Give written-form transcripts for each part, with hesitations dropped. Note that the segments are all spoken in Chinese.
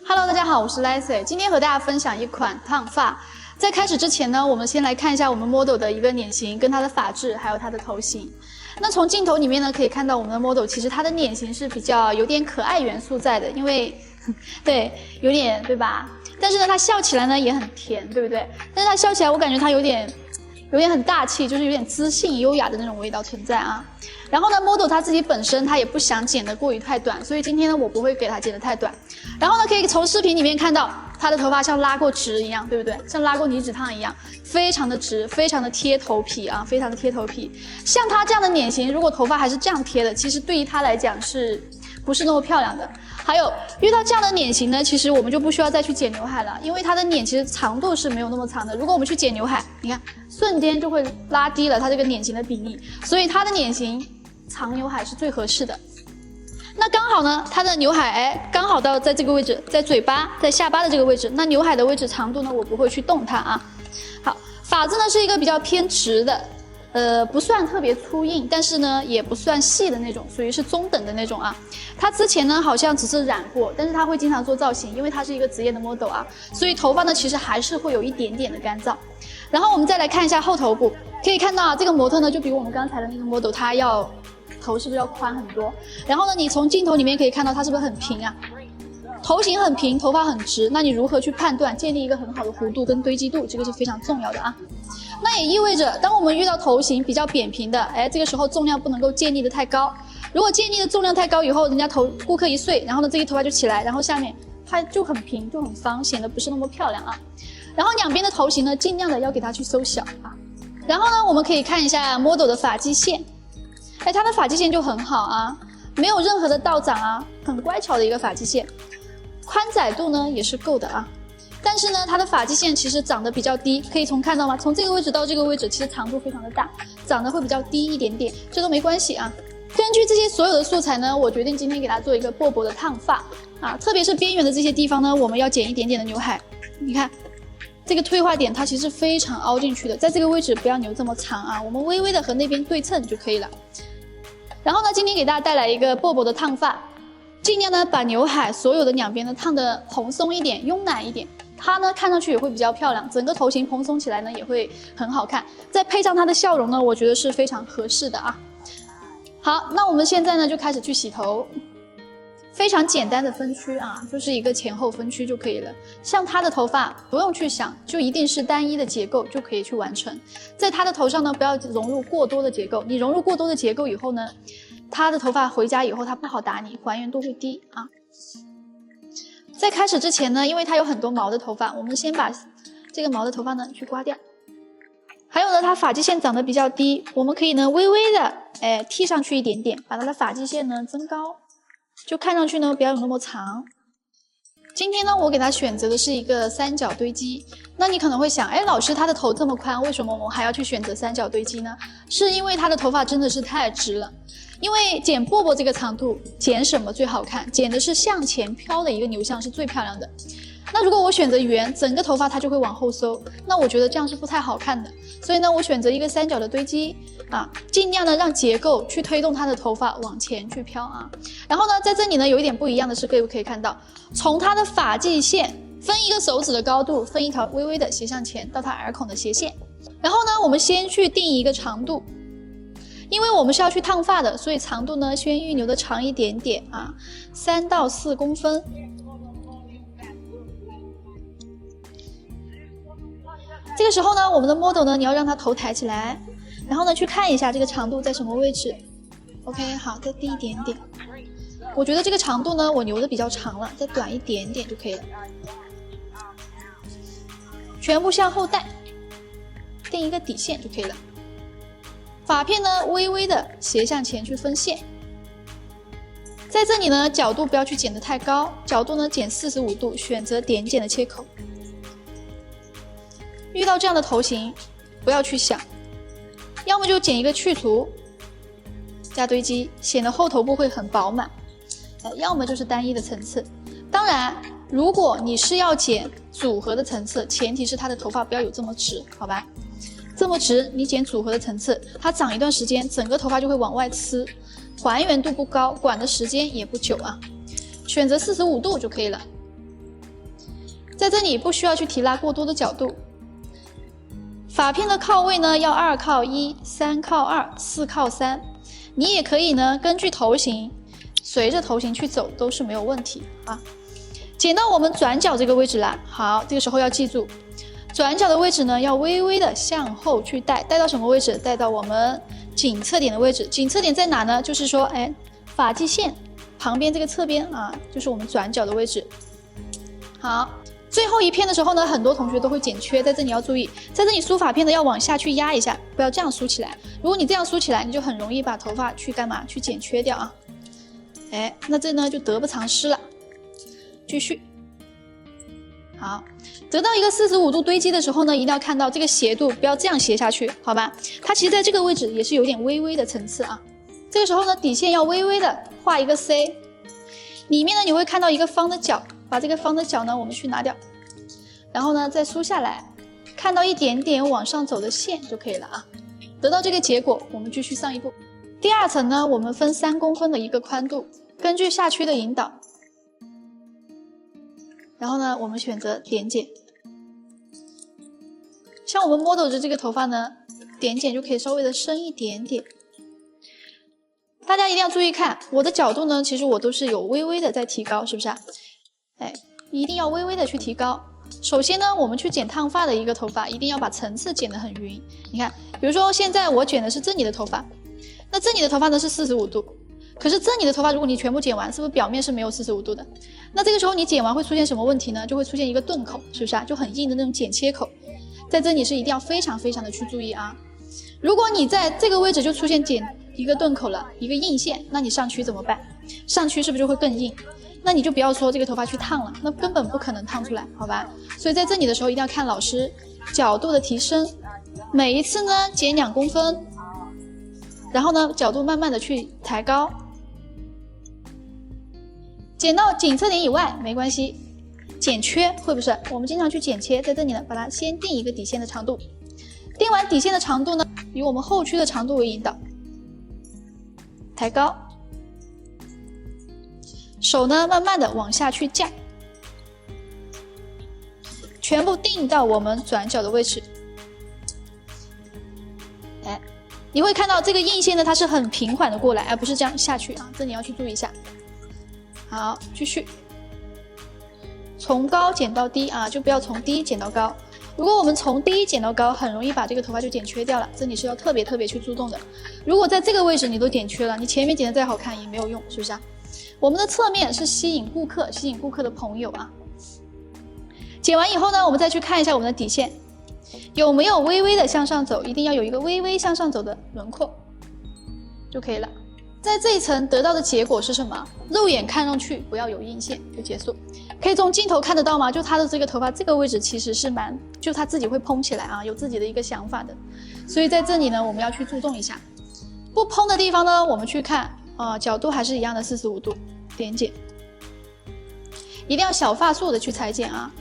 Hello， 大家好，我是 Lacy， 今天和大家分享一款烫发。在开始之前呢，我们先来看一下我们 model 的一个脸型跟它的发质，还有它的头型。那从镜头里面呢，可以看到我们的 model 其实它的脸型是比较有点可爱元素在的，因为对，有点对吧？但是呢，它笑起来呢也很甜，对不对？但是它笑起来，我感觉它有点很大气，就是有点知性优雅的那种味道存在啊。然后呢 ，model 他自己本身他也不想剪得过于太短，所以今天呢我不会给他剪得太短。然后呢，可以从视频里面看到他的头发像拉过直一样，对不对？像拉过离子烫一样，非常的直，非常的贴头皮啊，非常的贴头皮。像他这样的脸型，如果头发还是这样贴的，其实对于他来讲是不是那么漂亮的？还有遇到这样的脸型呢，其实我们就不需要再去剪刘海了，因为他的脸其实长度是没有那么长的。如果我们去剪刘海，你看瞬间就会拉低了他这个脸型的比例，所以他的脸型长刘海是最合适的。那刚好呢，它的刘海刚好到在这个位置，在嘴巴、在下巴的这个位置。那刘海的位置长度呢，我不会去动它啊。好，发质呢是一个比较偏直的，不算特别粗硬，但是呢也不算细的那种，属于是中等的那种啊。他之前呢好像只是染过，但是他会经常做造型，因为他是一个职业的 model 啊，所以头发呢其实还是会有一点点的干燥。然后我们再来看一下后头部，可以看到啊，这个模特呢就比我们刚才的那个 model 他要头是不是要宽很多？然后呢，你从镜头里面可以看到它是不是很平啊？头型很平，头发很直，那你如何去判断建立一个很好的弧度跟堆积度？这个是非常重要的啊。那也意味着，当我们遇到头型比较扁平的，这个时候重量不能够建立的太高。如果建立的重量太高以后，人家顾客一睡，然后呢这一头发就起来，然后下面它就很平，就很方，显得不是那么漂亮啊。然后两边的头型呢，尽量的要给它去收小啊。然后呢，我们可以看一下 model 的发际线。它的发际线就很好啊，没有任何的倒长啊，很乖巧的一个发际线，宽窄度呢也是够的啊。但是呢，它的发际线其实长得比较低，可以看到吗？从这个位置到这个位置，其实长度非常的大，长得会比较低一点点，这都没关系啊。根据这些所有的素材呢，我决定今天给它做一个薄薄的烫发啊，特别是边缘的这些地方呢，我们要剪一点点的刘海。你看这个退化点它其实非常凹进去的，在这个位置不要留这么长啊，我们微微的和那边对称就可以了。然后呢，今天给大家带来一个薄薄的烫发，尽量呢把刘海所有的两边呢烫得蓬松一点、慵懒一点，它呢看上去也会比较漂亮，整个头型蓬松起来呢也会很好看。再配上它的笑容呢，我觉得是非常合适的啊。好，那我们现在呢就开始去洗头，非常简单的分区啊，就是一个前后分区就可以了。像它的头发不用去想，就一定是单一的结构就可以去完成。在它的头上呢，不要融入过多的结构，你融入过多的结构以后呢，它的头发回家以后它不好打理，还原度会低啊。在开始之前呢，因为它有很多毛的头发，我们先把这个毛的头发呢去刮掉。还有呢，它发际线长得比较低，我们可以呢微微的剃上去一点点，把它的发际线呢增高。就看上去呢不要有那么长。今天呢我给他选择的是一个三角堆积。那你可能会想，老师他的头这么宽，为什么我们还要去选择三角堆积呢？是因为他的头发真的是太直了。因为剪薄薄这个长度，剪什么最好看？剪的是向前飘的一个流向是最漂亮的。那如果我选择圆，整个头发它就会往后收，那我觉得这样是不太好看的。所以呢，我选择一个三角的堆积啊，尽量的让结构去推动它的头发往前去飘啊。然后呢，在这里呢有一点不一样的是，各位可以看到，从它的发际线分一个手指的高度，分一条微微的斜向前到它耳孔的斜线。然后呢，我们先去定一个长度。因为我们是要去烫发的，所以长度呢先预留的长一点点啊，3到4公分。这个时候呢，我们的 model 呢，你要让它头抬起来，然后呢去看一下这个长度在什么位置。OK， 好，再低一点点。我觉得这个长度呢，我留的比较长了，再短一点点就可以了。全部向后带，定一个底线就可以了。发片呢，微微的斜向前去分线。在这里呢，角度不要去剪得太高，角度呢剪45度，选择点剪的切口。遇到这样的头型，不要去想，要么就剪一个去除，加堆积，显得后头部会很饱满；要么就是单一的层次。当然，如果你是要剪组合的层次，前提是它的头发不要有这么直，好吧？这么直，你剪组合的层次，它长一段时间，整个头发就会往外呲，还原度不高，管的时间也不久啊。选择45度就可以了。在这里不需要去提拉过多的角度。发片的靠位呢要2靠1、3靠2、4靠3。你也可以呢根据头型，随着头型去走都是没有问题啊。剪到我们转角这个位置来，好，这个时候要记住，转角的位置呢要微微的向后去带，带到什么位置？带到我们颈侧点的位置。颈侧点在哪呢？就是说，发际线旁边这个侧边啊，就是我们转角的位置。好，最后一片的时候呢，很多同学都会剪缺，在这里要注意，在这里梳发片呢要往下去压一下，不要这样梳起来。如果你这样梳起来，你就很容易把头发去干嘛？去剪缺掉啊。那这呢就得不偿失了。继续，好，得到一个45度堆积的时候呢，一定要看到这个斜度，不要这样斜下去，好吧？它其实在这个位置也是有点微微的层次啊。这个时候呢，底线要微微的画一个 C， 里面呢你会看到一个方的角，把这个方的角呢我们去拿掉，然后呢再梳下来，看到一点点往上走的线就可以了啊。得到这个结果，我们继续上一步。第2层呢，我们分3公分的一个宽度，根据下区的引导。然后呢，我们选择点剪。像我们 model 的这个头发呢，点剪就可以稍微的深一点点。大家一定要注意看，我的角度呢，其实我都是有微微的在提高，是不是啊？一定要微微的去提高。首先呢，我们去剪烫发的一个头发，一定要把层次剪得很匀。你看，比如说现在我剪的是这里的头发，那这里的头发呢是45度。可是这里的头发，如果你全部剪完，是不是表面是没有45度的？那这个时候你剪完会出现什么问题呢？就会出现一个钝口，是不是啊？就很硬的那种剪切口，在这里是一定要非常非常的去注意啊。如果你在这个位置就出现剪一个钝口了，一个硬线，那你上区怎么办？上区是不是就会更硬？那你就不要说这个头发去烫了，那根本不可能烫出来，好吧？所以在这里的时候一定要看老师角度的提升，每一次呢剪2公分，然后呢角度慢慢的去抬高。剪到颈侧点以外没关系，剪缺会不是？我们经常去剪切，在这里呢，把它先定一个底线的长度，定完底线的长度呢，以我们后区的长度为引导，抬高，手呢慢慢的往下去降，全部定到我们转角的位置。你会看到这个硬线呢，它是很平缓的过来，而不是这样下去啊，这里要去注意一下。好，继续，从高剪到低啊，就不要从低剪到高。如果我们从低剪到高，很容易把这个头发就剪缺掉了，这里是要特别去注重的。如果在这个位置你都剪缺了，你前面剪得再好看也没有用，是不是啊？我们的侧面是吸引顾客的朋友啊。剪完以后呢，我们再去看一下我们的底线，有没有微微的向上走，一定要有一个微微向上走的轮廓就可以了。在这一层得到的结果是什么？肉眼看上去不要有硬线就结束。可以从镜头看得到吗？就他的这个头发这个位置其实是就他自己会蓬起来啊，有自己的一个想法的。所以在这里呢，我们要去注重一下。不蓬的地方呢，我们去看啊，角度还是一样的45度，点剪。一定要小发束的去裁剪啊。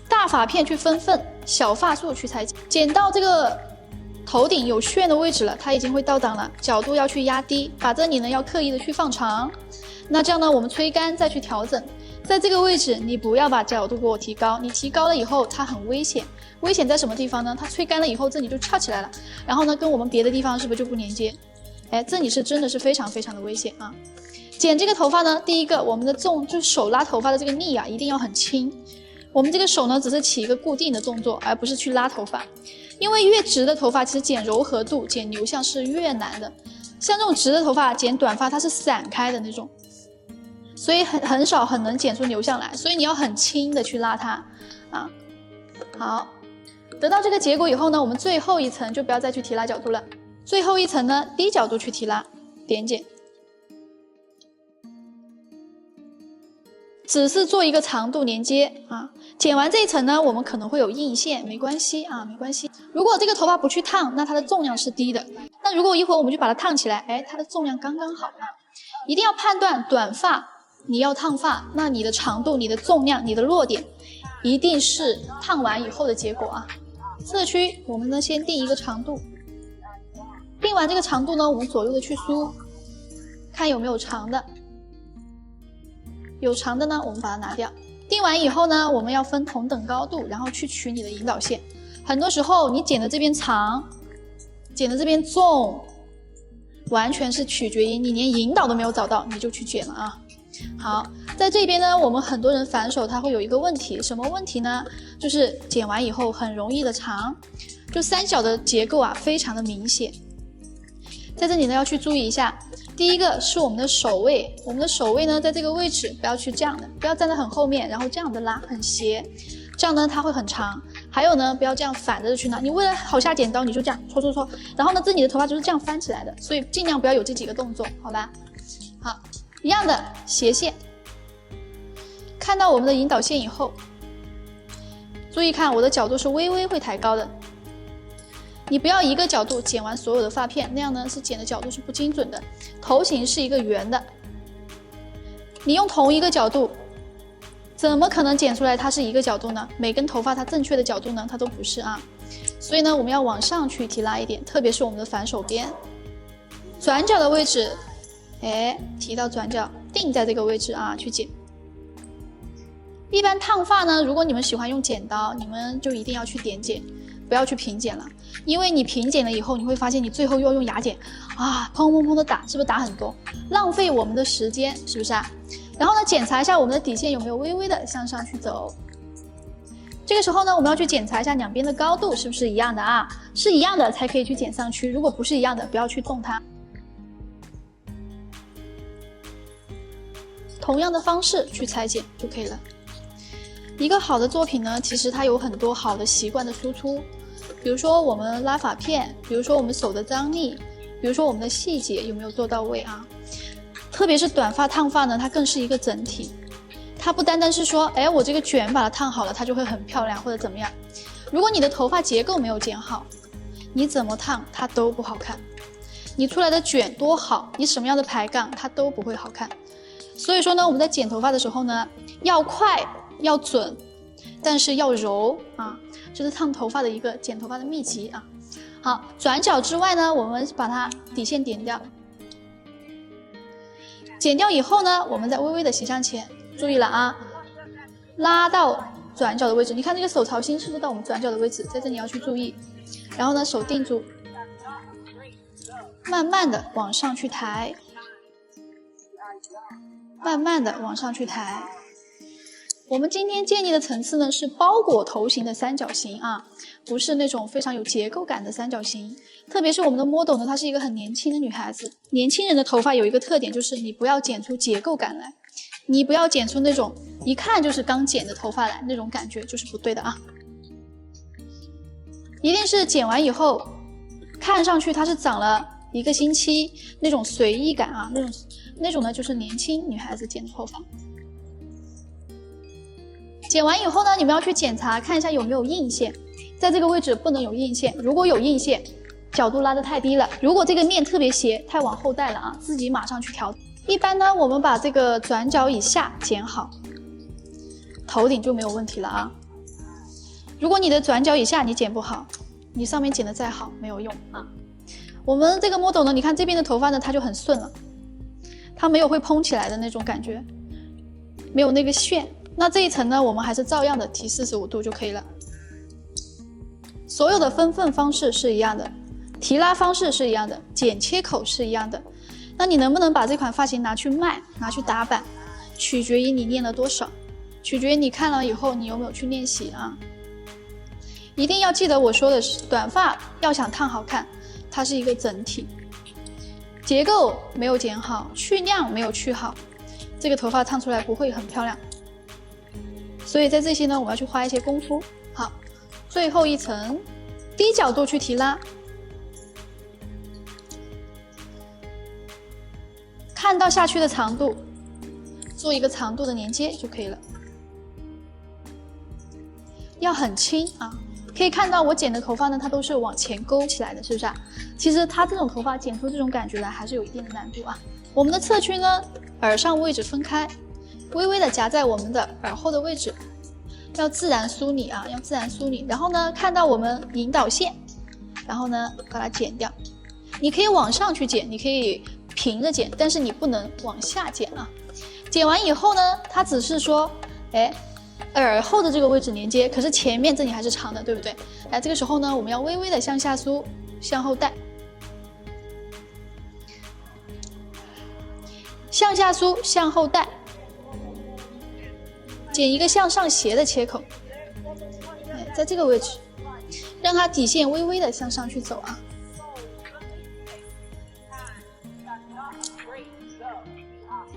大发片去分份，小发束去裁剪。剪到这个头顶有旋的位置了，它已经会到档了，角度要去压低，把这里呢要刻意的去放长。那这样呢，我们吹干再去调整。在这个位置，你不要把角度给我提高，你提高了以后它很危险。危险在什么地方呢？它吹干了以后，这里就翘起来了，然后呢，跟我们别的地方是不是就不连接？这里是真的是非常的危险啊！剪这个头发呢，第一个，我们的就是手拉头发的这个力啊，一定要很轻。我们这个手呢，只是起一个固定的动作，而不是去拉头发。因为越直的头发，其实剪柔和度、剪流向是越难的。像这种直的头发，剪短发它是散开的那种，所以很少能剪出流向来。所以你要很轻的去拉它啊。好，得到这个结果以后呢，我们最后一层就不要再去提拉角度了。最后一层呢，低角度去提拉，点剪。只是做一个长度连接啊，剪完这一层呢，我们可能会有硬线，没关系啊，没关系。如果这个头发不去烫，那它的重量是低的。那如果一会儿我们就把它烫起来，它的重量刚刚好啊。一定要判断短发，你要烫发，那你的长度、你的重量、你的落点，一定是烫完以后的结果啊。侧区我们呢先定一个长度，定完这个长度呢，我们左右的去梳，看有没有长的。有长的呢，我们把它拿掉。定完以后呢，我们要分同等高度，然后去取你的引导线。很多时候你剪的这边长，剪的这边重，完全是取决于你连引导都没有找到，你就去剪了啊。好，在这边呢，我们很多人反手他会有一个问题，什么问题呢？就是剪完以后很容易的长，就三角的结构啊非常的明显。在这里呢要去注意一下，第一个是我们的手位，我们的手位呢在这个位置不要去这样的，不要站在很后面，然后这样的拉很斜，这样呢它会很长。还有呢，不要这样反着去拿，你为了好下剪刀你就这样搓，然后呢自己的头发就是这样翻起来的，所以尽量不要有这几个动作，好吧？好，一样的斜线，看到我们的引导线以后，注意看我的角度是微微会抬高的。你不要一个角度剪完所有的发片，那样呢是剪的角度是不精准的。头型是一个圆的，你用同一个角度，怎么可能剪出来它是一个角度呢？每根头发它正确的角度呢，它都不是啊。所以呢，我们要往上去提拉一点，特别是我们的反手边，转角的位置，提到转角，定在这个位置啊，去剪。一般烫发呢，如果你们喜欢用剪刀，你们就一定要去点剪。不要去平剪了，因为你平剪了以后，你会发现你最后又要用牙剪啊，砰砰砰的打，是不是打很多，浪费我们的时间，是不是啊？然后呢，检查一下我们的底线有没有微微的向上去走。这个时候呢，我们要去检查一下两边的高度是不是一样的啊？是一样的才可以去剪上去，如果不是一样的，不要去动它。同样的方式去裁剪就可以了。一个好的作品呢，其实它有很多好的习惯的输出。比如说我们拉发片，比如说我们手的张力，比如说我们的细节有没有做到位啊？特别是短发烫发呢，它更是一个整体，它不单单是说，我这个卷把它烫好了，它就会很漂亮或者怎么样。如果你的头发结构没有剪好，你怎么烫它都不好看。你出来的卷多好，你什么样的排杠它都不会好看。所以说呢，我们在剪头发的时候呢，要快要准，但是要柔啊。这是烫头发的一个剪头发的秘籍啊。好，转角之外呢，我们把它底线点掉。剪掉以后呢，我们再微微的斜向前，注意了啊，拉到转角的位置。你看这个手潮心是不是到我们转角的位置？在这里要去注意。然后呢，手定住，慢慢的往上去抬，慢慢的往上去抬。我们今天建立的层次呢是包裹头型的三角形啊，不是那种非常有结构感的三角形。特别是我们的 model 呢，她是一个很年轻的女孩子。年轻人的头发有一个特点，就是你不要剪出结构感来，你不要剪出那种一看就是刚剪的头发来，那种感觉就是不对的啊。一定是剪完以后，看上去它是长了1个星期，那种随意感啊，那种呢就是年轻女孩子剪的头发。剪完以后呢，你们要去检查看一下有没有印线，在这个位置不能有印线，如果有印线，角度拉得太低了，如果这个面特别斜，太往后带了啊，自己马上去调。一般呢，我们把这个转角以下剪好，头顶就没有问题了啊。如果你的转角以下你剪不好，你上面剪得再好没有用啊。我们这个 model 呢，你看这边的头发呢，它就很顺了，它没有会蓬起来的那种感觉，没有那个旋。那这一层呢，我们还是照样的提45度就可以了。所有的分缝方式是一样的，提拉方式是一样的，剪切口是一样的。那你能不能把这款发型拿去卖，拿去打版，取决于你练了多少，取决于你看了以后你有没有去练习啊。一定要记得我说的是，短发要想烫好看，它是一个整体，结构没有剪好，去量没有去好，这个头发烫出来不会很漂亮。所以在这些呢，我们要去花一些功夫。好，最后一层，低角度去提拉，看到下去的长度，做一个长度的连接就可以了。要很轻啊，可以看到我剪的头发呢，它都是往前勾起来的，是不是啊？其实它这种头发剪出这种感觉来，还是有一定的难度啊。我们的侧区呢，耳上位置分开，微微的夹在我们的耳后的位置，要自然梳理啊，要自然梳理。然后呢，看到我们引导线，然后呢把它剪掉。你可以往上去剪，你可以平着剪，但是你不能往下剪啊。剪完以后呢，它只是说，哎，耳后的这个位置连接，可是前面这里还是长的，对不对？哎，这个时候呢，我们要微微的向下梳，向后带，向下梳，向后带，剪一个向上斜的切口，哎，在这个位置，让它底线微微的向上去走啊。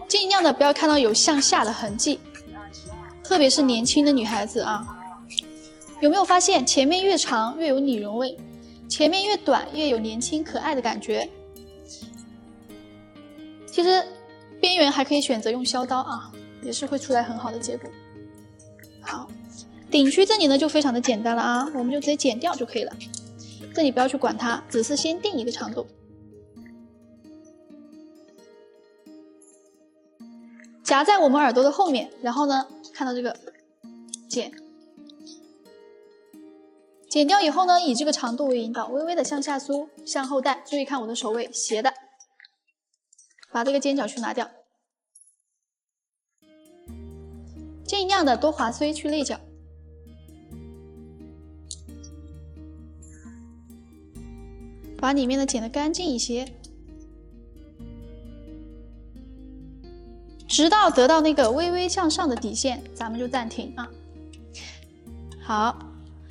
尽量的不要看到有向下的痕迹，特别是年轻的女孩子啊，有没有发现前面越长越有女人味，前面越短越有年轻可爱的感觉？其实边缘还可以选择用削刀啊，也是会出来很好的结果。好，顶区这里呢就非常的简单了啊，我们就直接剪掉就可以了。这里不要去管它，只是先定一个长度。夹在我们耳朵的后面，然后呢，看到这个剪掉以后呢，以这个长度为引导，微微的向下梳，向后带。注意看我的手位斜的，把这个尖角去拿掉，尽量的多划碎去肋角，把里面的剪得干净一些。直到得到那个微微向上的底线，咱们就暂停啊。好，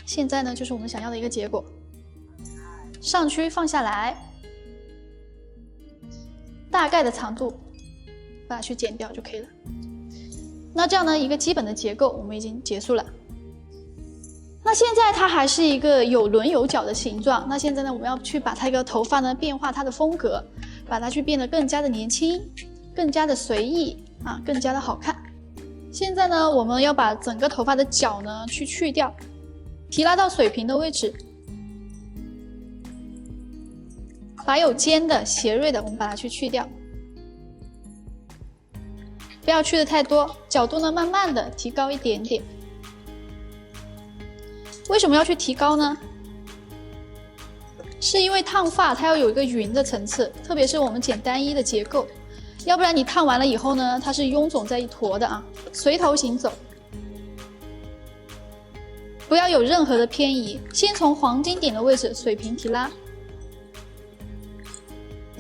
现在呢就是我们想要的一个结果。上区放下来，大概的长度把它去剪掉就可以了。那这样呢，一个基本的结构我们已经结束了。那现在它还是一个有轮有角的形状。那现在呢，我们要去把它一个头发呢变化它的风格，把它去变得更加的年轻，更加的随意。啊，更加的好看。现在呢，我们要把整个头发的角呢去掉，提拉到水平的位置，把有尖的、斜锐的，我们把它去掉，不要去的太多，角度呢慢慢的提高一点点。为什么要去提高呢？是因为烫发它要有一个匀的层次，特别是我们剪单一的结构。要不然你烫完了以后呢，它是臃肿在一坨的啊，随头行走，不要有任何的偏移。先从黄金点的位置水平提拉，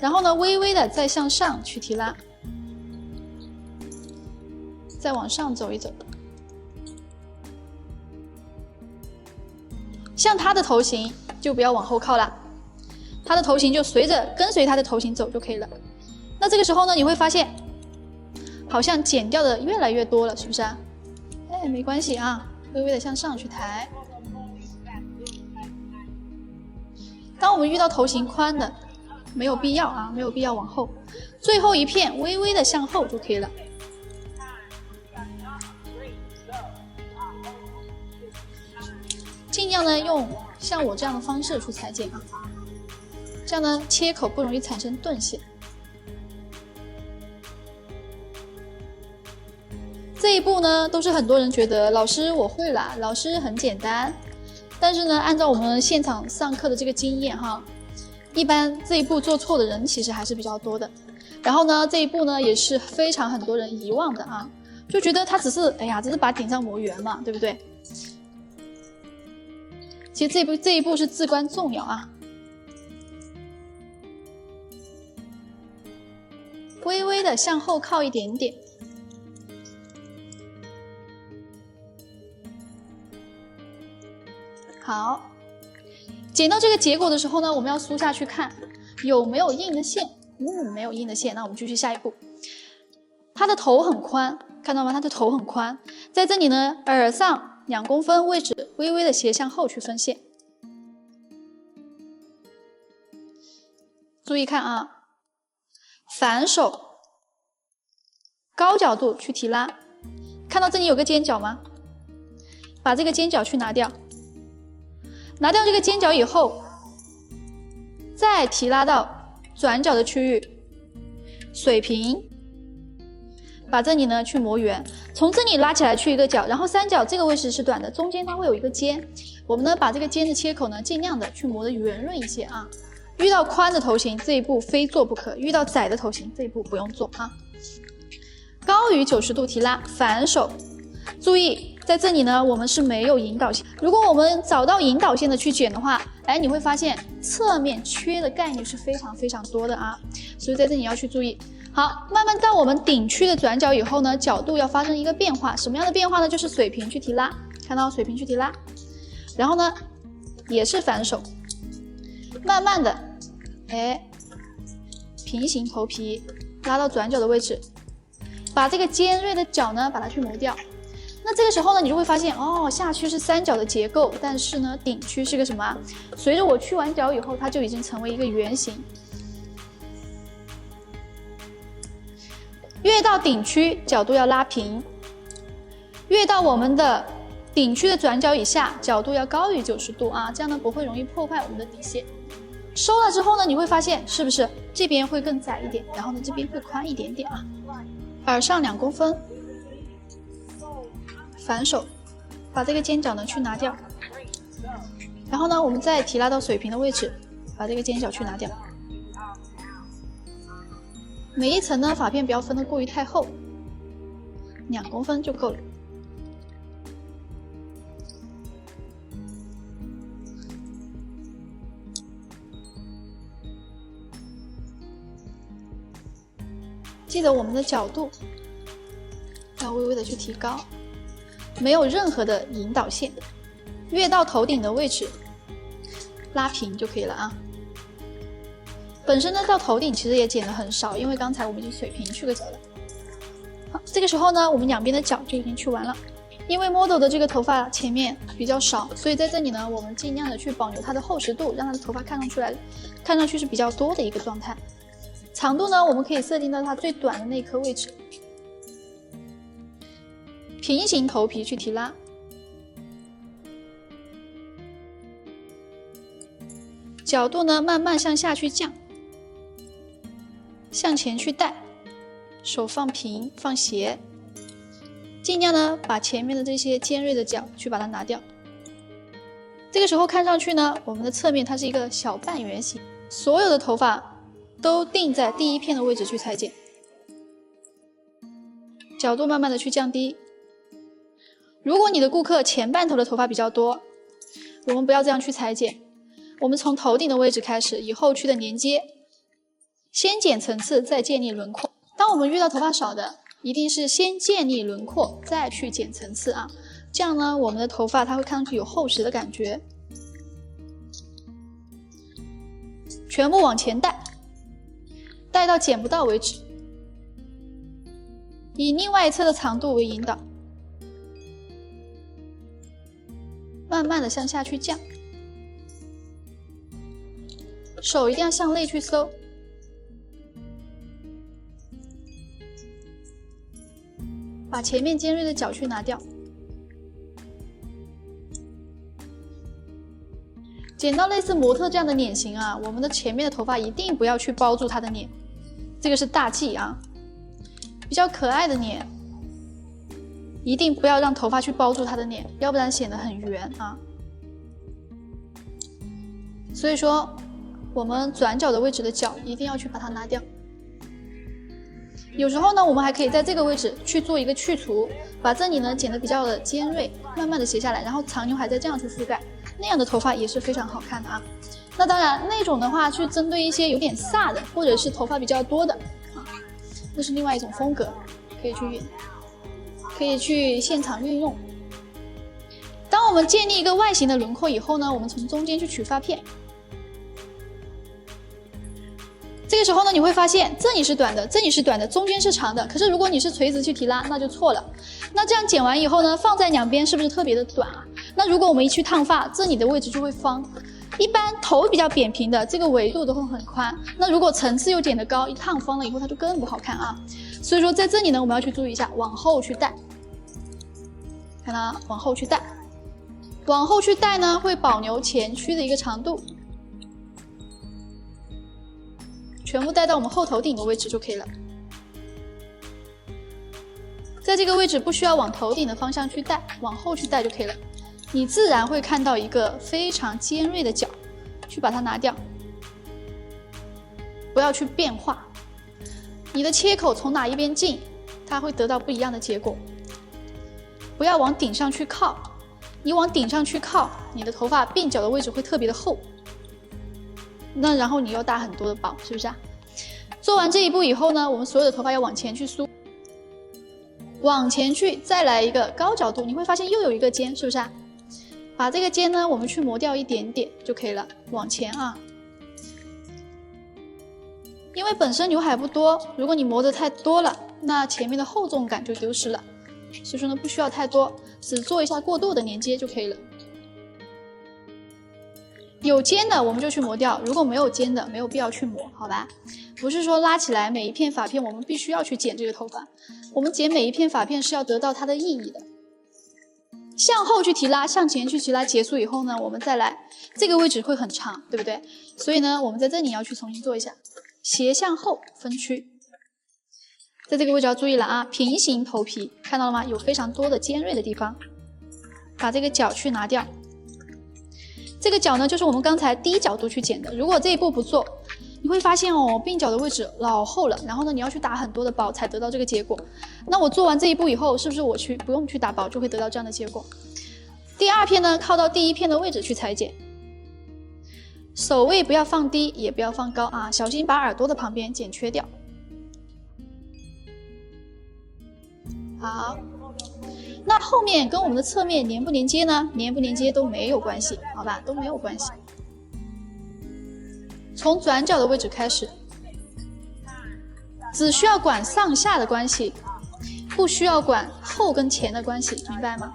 然后呢，微微的再向上去提拉，再往上走一走。像它的头型就不要往后靠了，它的头型就跟随它的头型走就可以了。那这个时候呢，你会发现好像剪掉的越来越多了，是不是啊？哎，没关系啊，微微的向上去抬。当我们遇到头型宽的，没有必要啊，没有必要往后，最后一片微微的向后就可以了。尽量呢用像我这样的方式去裁剪啊，这样呢切口不容易产生钝线。这一步呢，都是很多人觉得老师我会了，老师很简单。但是呢，按照我们现场上课的这个经验哈，一般这一步做错的人其实还是比较多的。然后呢，这一步呢也是非常很多人遗忘的啊，就觉得它只是只是把顶上磨圆嘛，对不对？其实这一步是至关重要啊。微微的向后靠一点点。好，剪到这个结果的时候呢，我们要梳下去看有没有硬的线。没有硬的线，那我们继续下一步。它的头很宽，看到吗？它的头很宽，在这里呢，耳上2公分位置微微的斜向后去分线。注意看啊，反手高角度去提拉，看到这里有个尖角吗？把这个尖角去拿掉。拿掉这个尖角以后，再提拉到转角的区域，水平，把这里呢去磨圆，从这里拉起来去一个角，然后三角这个位置是短的，中间它会有一个尖，我们呢把这个尖的切口呢尽量的去磨得圆润一些啊。遇到宽的头型这一步非做不可，遇到窄的头型这一步不用做啊。高于90度提拉，反手。注意，在这里呢，我们是没有引导线。如果我们找到引导线的去剪的话，你会发现侧面缺的概率是非常多的啊，所以在这里要去注意。好，慢慢到我们顶区的转角以后呢，角度要发生一个变化，什么样的变化呢？就是水平去提拉，看到水平去提拉，然后呢，也是反手，慢慢的，平行头皮拉到转角的位置，把这个尖锐的角呢，把它去磨掉。那这个时候呢，你就会发现，下区是三角的结构，但是呢，顶区是个什么啊？随着我去完角以后，它就已经成为一个圆形。越到顶区，角度要拉平；越到我们的顶区的转角以下，角度要高于90度啊，这样呢不会容易破坏我们的底线。收了之后呢，你会发现是不是这边会更窄一点，然后呢这边会宽一点点啊。耳上2公分，反手把这个尖角呢去拿掉，然后呢我们再提拉到水平的位置，把这个尖角去拿掉。每一层呢，发片不要分得过于太厚，2公分就够了。记得我们的角度要微微的去提高，没有任何的引导线，越到头顶的位置拉平就可以了啊。本身呢到头顶其实也剪得很少，因为刚才我们已经水平去个角了。好，这个时候呢，我们两边的角就已经去完了。因为 model 的这个头发前面比较少，所以在这里呢，我们尽量的去保留它的厚实度，让它的头发看上去是比较多的一个状态。长度呢，我们可以设定到它最短的那一颗位置，平行头皮去提拉，角度呢慢慢向下去降，向前去带，手放平放斜，尽量呢把前面的这些尖锐的角去把它拿掉。这个时候看上去呢，我们的侧面它是一个小半圆形，所有的头发都定在第一片的位置去裁剪，角度慢慢的去降低。如果你的顾客前半头的头发比较多，我们不要这样去裁剪，我们从头顶的位置开始，以后区的连接，先剪层次再建立轮廓。当我们遇到头发少的，一定是先建立轮廓再去剪层次啊，这样呢我们的头发它会看上去有厚实的感觉。全部往前带，带到剪不到为止，以另外一侧的长度为引导，慢慢的向下去降，手一定要向内去收，把前面尖锐的角去拿掉。剪到类似模特这样的脸型啊，我们的前面的头发一定不要去包住他的脸，这个是大忌啊。比较可爱的脸，一定不要让头发去包住他的脸，要不然显得很圆啊。所以说，我们转角的位置的角一定要去把它拿掉。有时候呢，我们还可以在这个位置去做一个去除，把这里呢剪得比较的尖锐，慢慢的斜下来，然后长刘海再这样去覆盖，那样的头发也是非常好看的啊。那当然，那种的话是针对一些有点飒的，或者是头发比较多的啊，那是另外一种风格，可以去现场运用。当我们建立一个外形的轮廓以后呢，我们从中间去取发片。这个时候呢，你会发现这里是短的，这里是短的，中间是长的。可是如果你是垂直去提拉，那就错了。那这样剪完以后呢，放在两边是不是特别的短啊？那如果我们一去烫发，这里的位置就会方。一般头比较扁平的，这个维度都会很宽。那如果层次又剪得高，一烫方了以后，它就更不好看啊。所以说在这里呢，我们要去注意一下，往后去带，看到往后去带，往后去带呢，会保留前区的一个长度。全部带到我们后头顶的位置就可以了，在这个位置不需要往头顶的方向去带，往后去带就可以了。你自然会看到一个非常尖锐的角，去把它拿掉，不要去变化。你的切口从哪一边进，它会得到不一样的结果。不要往顶上去靠，你往顶上去靠，你的头发鬓角的位置会特别的厚，那然后你又打很多的薄，是不是啊？做完这一步以后呢，我们所有的头发要往前去梳，往前去，再来一个高角度，你会发现又有一个尖，是不是啊？把这个尖呢，我们去磨掉一点点就可以了，往前啊。因为本身刘海不多，如果你磨得太多了，那前面的厚重感就丢失了。所以说呢，不需要太多，只做一下过渡的连接就可以了。有尖的我们就去磨掉，如果没有尖的，没有必要去磨，好吧？不是说拉起来每一片发片我们必须要去剪这个头发，我们剪每一片发片是要得到它的意义的。向后去提拉，向前去提拉，结束以后呢，我们再来，这个位置会很长，对不对？所以呢，我们在这里要去重新做一下，斜向后分区。在这个位置要注意了啊，平行头皮，看到了吗？有非常多的尖锐的地方，把这个角去拿掉。这个角呢，就是我们刚才低角度去剪的。如果这一步不做，你会发现哦，鬓角的位置老厚了，然后呢，你要去打很多的薄才得到这个结果。那我做完这一步以后，是不是我不用去打薄就会得到这样的结果？第二片呢，靠到第一片的位置去裁剪，手位不要放低，也不要放高啊，小心把耳朵的旁边剪缺掉。好，那后面跟我们的侧面连不连接呢？连不连接都没有关系，好吧，都没有关系。从转角的位置开始，只需要管上下的关系，不需要管后跟前的关系，明白吗？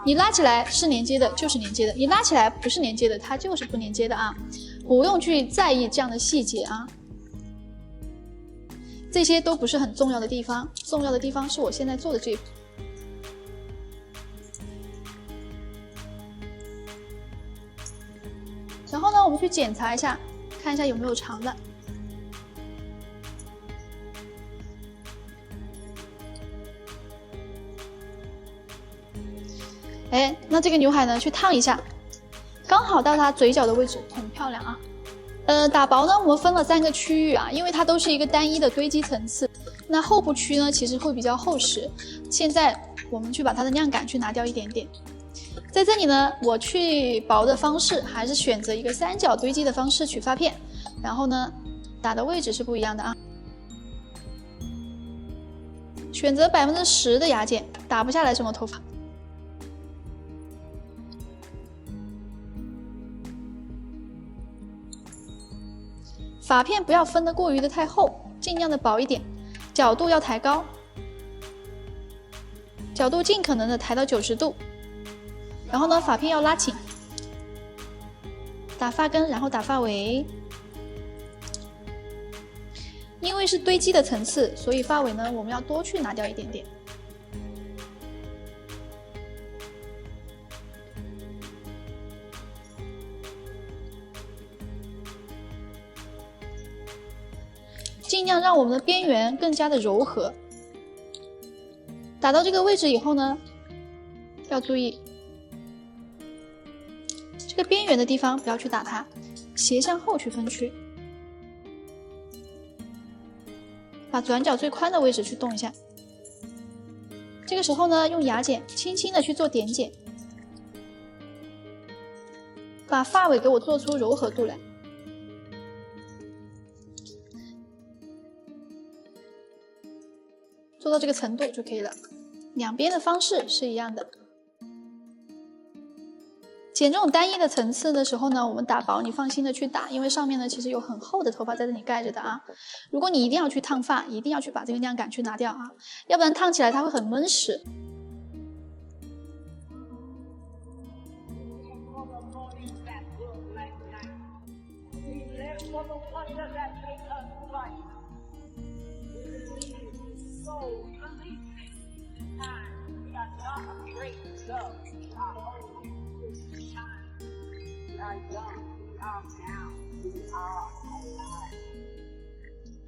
你拉起来是连接的，就是连接的；你拉起来不是连接的，它就是不连接的啊！不用去在意这样的细节啊。这些都不是很重要的地方，重要的地方是我现在做的这一步。然后呢，我们去检查一下，看一下有没有长的。哎，那这个刘海呢，去烫一下，刚好到它嘴角的位置，很漂亮啊。打薄呢，我们分了3个区域啊，因为它都是一个单一的堆积层次。那后部区呢，其实会比较厚实。现在我们去把它的亮感去拿掉一点点。在这里呢，我去薄的方式还是选择一个3角堆积的方式取发片，然后呢，打的位置是不一样的啊。选择10%的牙剪，打不下来什么头发。发片不要分得过于的太厚，尽量的薄一点，角度要抬高，角度尽可能的抬到90度，然后呢，发片要拉紧，打发根，然后打发尾。因为是堆积的层次，所以发尾呢，我们要多去拿掉一点点。尽量让我们的边缘更加的柔和。打到这个位置以后呢，要注意这个边缘的地方不要去打它，斜向后去分区，把转角最宽的位置去动一下。这个时候呢，用牙剪轻轻的去做点剪，把发尾给我做出柔和度来。做到这个程度就可以了，两边的方式是一样的。剪这种单一的层次的时候呢，我们打薄你放心的去打，因为上面呢其实有很厚的头发在这里盖着的啊。如果你一定要去烫发，一定要去把这个亮感去拿掉啊，要不然烫起来它会很闷实。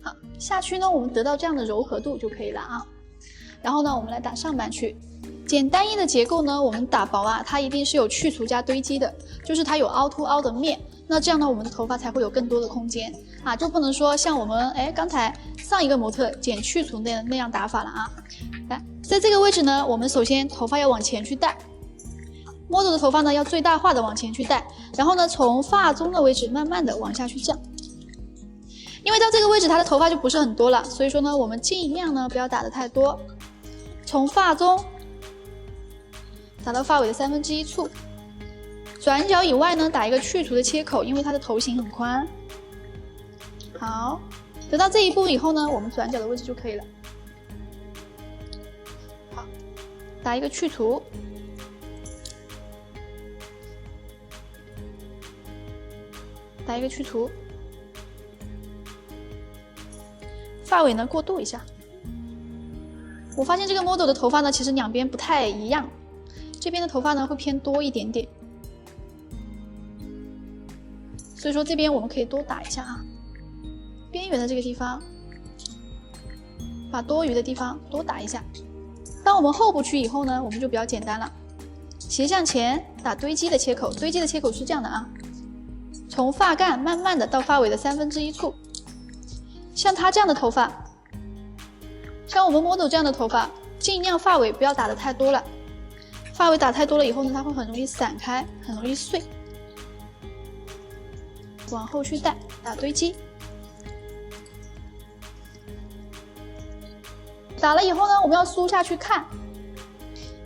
好，下区呢，我们得到这样的柔和度就可以了啊。然后呢，我们来打上半区。剪单一的结构呢，我们打薄啊，它一定是有去除加堆积的，就是它有凹凸凹的面。那这样呢，我们的头发才会有更多的空间。啊，就不能说像我们刚才上一个模特剪去除那样打法了啊。来，在这个位置呢，我们首先头发要往前去带。model 的头发呢要最大化的往前去带，然后呢从发中的位置慢慢的往下去降，因为到这个位置它的头发就不是很多了，所以说呢我们尽量呢不要打得太多，从发中打到发尾的1/3处，转角以外呢打一个去除的切口，因为它的头型很宽。好，得到这一步以后呢，我们转角的位置就可以了。好，打一个去除。打一个去除，发尾呢过渡一下。我发现这个 model 的头发呢，其实两边不太一样，这边的头发呢会偏多一点点，所以说这边我们可以多打一下啊，边缘的这个地方，把多余的地方多打一下。当我们后部区以后呢，我们就比较简单了，斜向前打堆积的切口，堆积的切口是这样的啊。从发干慢慢的到发尾的1/3处，像他这样的头发，像我们 model 这样的头发，尽量发尾不要打得太多了。发尾打太多了以后呢，它会很容易散开，很容易碎。往后去带，打堆积。打了以后呢，我们要梳下去看，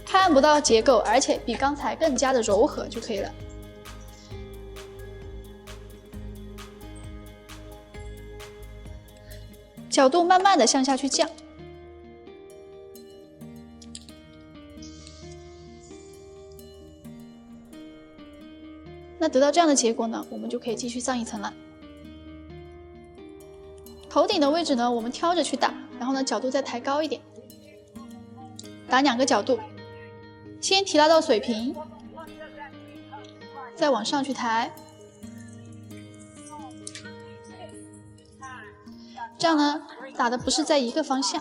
看不到结构，而且比刚才更加的柔和就可以了。角度慢慢的向下去降，那得到这样的结果呢，我们就可以继续上一层了。头顶的位置呢，我们挑着去打，然后呢角度再抬高一点，打2个角度，先提拉到水平，再往上去抬。这样呢，打的不是在一个方向。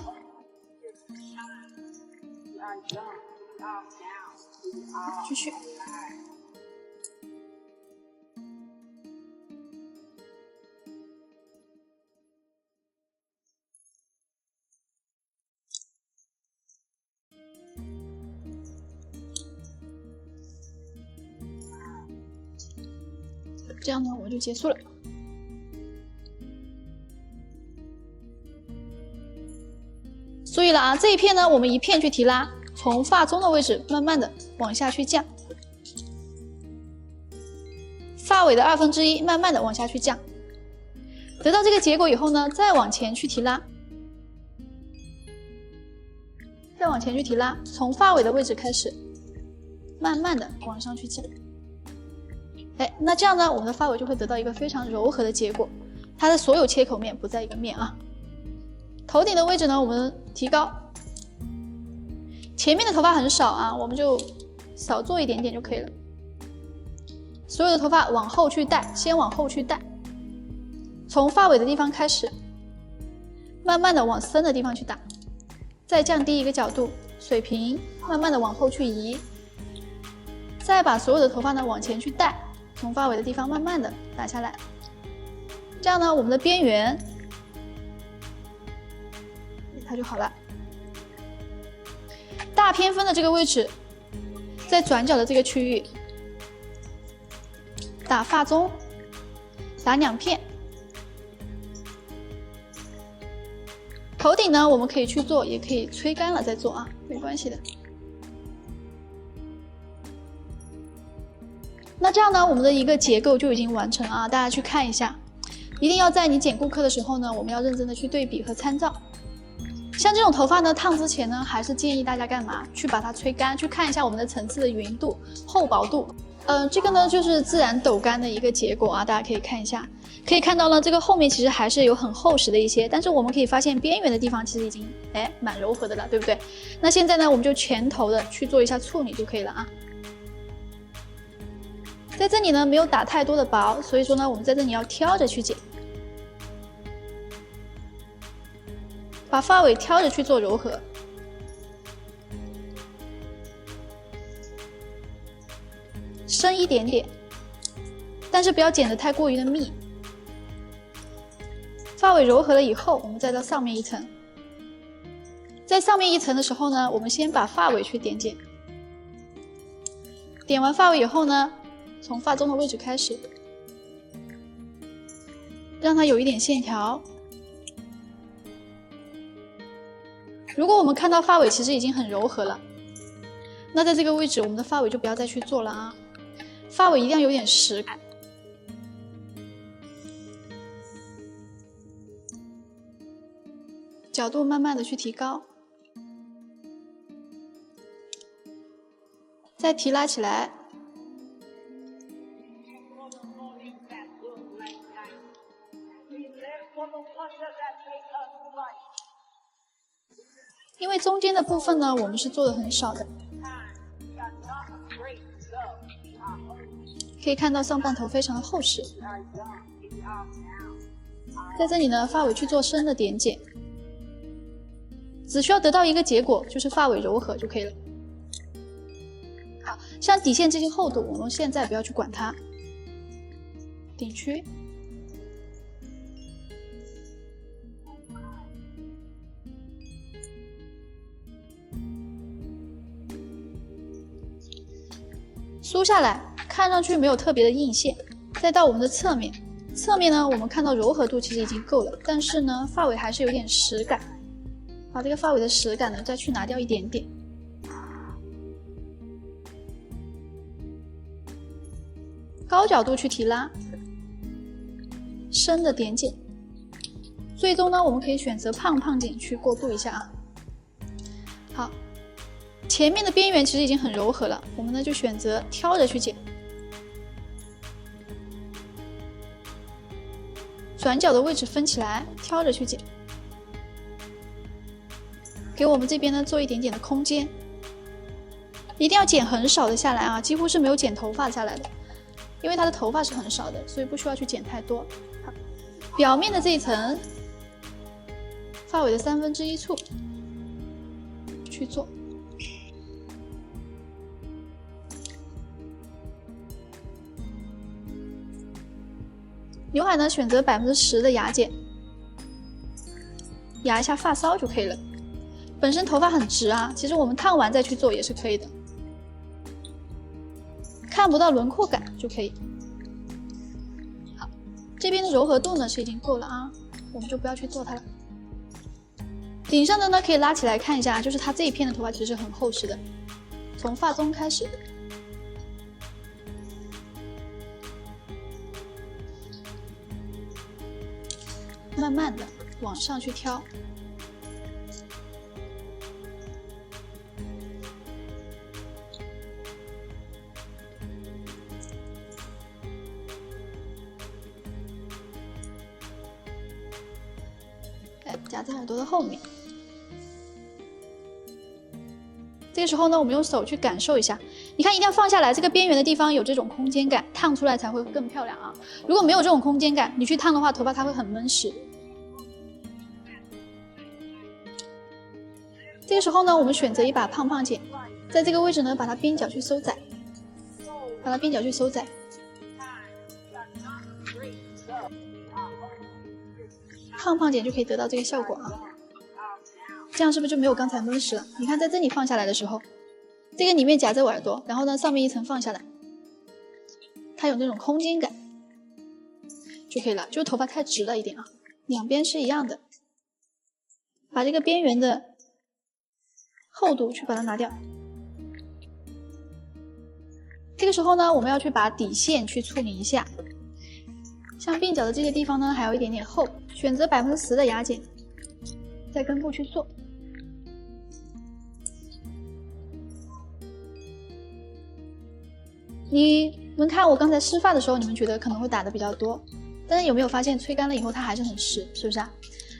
继续。这样呢，我就结束了。注意了啊，这一片呢，我们一片去提拉，从发中的位置慢慢的往下去降，发尾的1/2慢慢的往下去降。得到这个结果以后呢，再往前去提拉，再往前去提拉，从发尾的位置开始，慢慢的往上去降。那这样呢，我们的发尾就会得到一个非常柔和的结果，它的所有切口面不在一个面啊。头顶的位置呢，我们提高，前面的头发很少啊，我们就少做一点点就可以了。所有的头发往后去带，先往后去带，从发尾的地方开始，慢慢的往深的地方去打，再降低一个角度，水平，慢慢的往后去移，再把所有的头发呢往前去带，从发尾的地方慢慢的打下来。这样呢，我们的边缘它就好了。大偏分的这个位置，在转角的这个区域，打发中，打2片。头顶呢，我们可以去做，也可以吹干了再做啊，没关系的。那这样呢，我们的一个结构就已经完成啊，大家去看一下。一定要在你剪顾客的时候呢，我们要认真的去对比和参照。像这种头发呢，烫之前呢，还是建议大家干嘛？去把它吹干，去看一下我们的层次的匀度、厚薄度。这个呢就是自然抖干的一个结果啊，大家可以看一下，可以看到呢，这个后面其实还是有很厚实的一些，但是我们可以发现边缘的地方其实已经蛮柔和的了，对不对？那现在呢，我们就全头的去做一下处理就可以了啊。在这里呢没有打太多的薄，所以说呢，我们在这里要挑着去剪。把发尾挑着去做柔和，深一点点，但是不要剪得太过于的密。发尾柔和了以后，我们再到上面一层。在上面一层的时候呢，我们先把发尾去点剪。点完发尾以后呢，从发中的位置开始，让它有一点线条。如果我们看到发尾其实已经很柔和了，那在这个位置我们的发尾就不要再去做了啊，发尾一定要有点实感。角度慢慢的去提高，再提拉起来。因为中间的部分呢，我们是做的很少的，可以看到上半头非常的厚实。在这里呢，发尾去做深的点剪，只需要得到一个结果，就是发尾柔和就可以了。好，像底线这些厚度，我们现在不要去管它。顶区。梳下来，看上去没有特别的硬线。再到我们的侧面，侧面呢，我们看到柔和度其实已经够了，但是呢，发尾还是有点实感。把这个发尾的实感呢，再去拿掉一点点。高角度去提拉，深的点剪。最终呢，我们可以选择胖胖剪去过渡一下啊。好。前面的边缘其实已经很柔和了，我们呢就选择挑着去剪，转角的位置分起来，挑着去剪，给我们这边呢做一点点的空间，一定要剪很少的下来啊，几乎是没有剪头发下来的，因为它的头发是很少的，所以不需要去剪太多。好，表面的这一层，发尾的1/3处去做。刘海呢，选择10%的牙剪，压一下发梢就可以了。本身头发很直啊，其实我们烫完再去做也是可以的，看不到轮廓感就可以。好，这边的柔和度呢是已经够了啊，我们就不要去做它了。顶上的呢可以拉起来看一下，就是它这一片的头发其实是很厚实的，从发中开始。慢慢的往上去挑，夹在耳朵的后面。这个时候呢，我们用手去感受一下，你看一定要放下来，这个边缘的地方有这种空间感，烫出来才会更漂亮啊。如果没有这种空间感，你去烫的话，头发它会很闷实。这个时候呢，我们选择一把胖胖剪，在这个位置呢，把它边角去收窄，胖胖剪就可以得到这个效果啊。这样是不是就没有刚才闷实了？你看在这里放下来的时候，这个里面夹着耳朵，然后呢上面一层放下来，它有那种空间感就可以了。就是头发太直了一点啊，两边是一样的，把这个边缘的厚度去把它拿掉。这个时候呢，我们要去把底线去处理一下，像鬓角的这个地方呢还有一点点厚，选择10%的牙剪，在根部去做。你们看我刚才湿发的时候，你们觉得可能会打的比较多，但是有没有发现吹干了以后它还是很湿，是不是啊？